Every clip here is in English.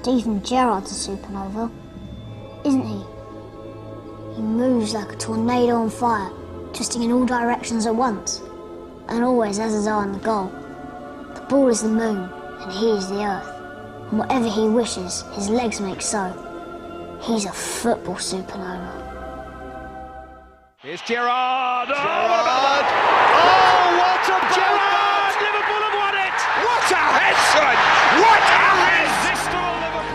Even Gerrard's a supernova, isn't he? He moves like a tornado on fire, twisting in all directions at once, and always has his eye on the goal. The ball is the moon, and he is the earth, and whatever he wishes, his legs make so. He's a football supernova. Here's Gerrard! Gerrard! Oh, what a Gerrard! Liverpool have won it! What a head, son! What a head! Irresistible Liverpool!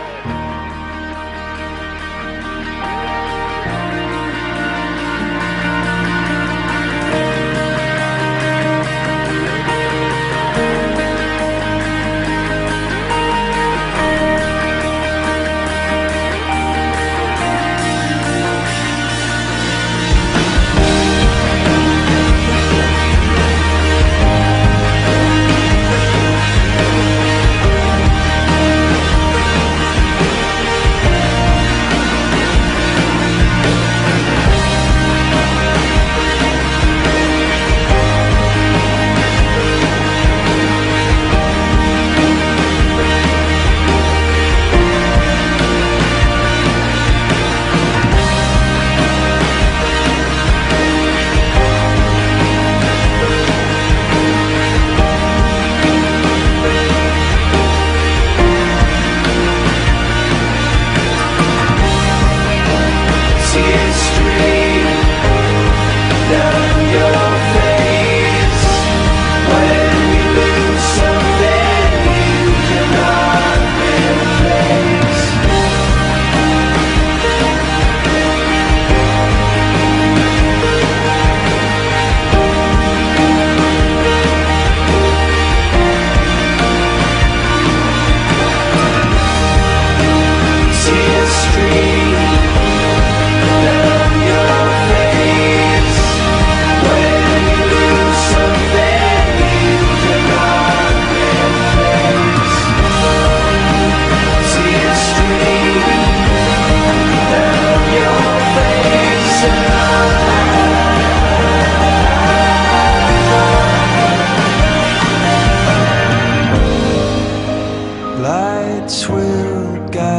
Lights will guide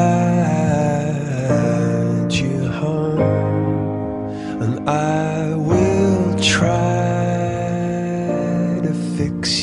you home, and I will try to fix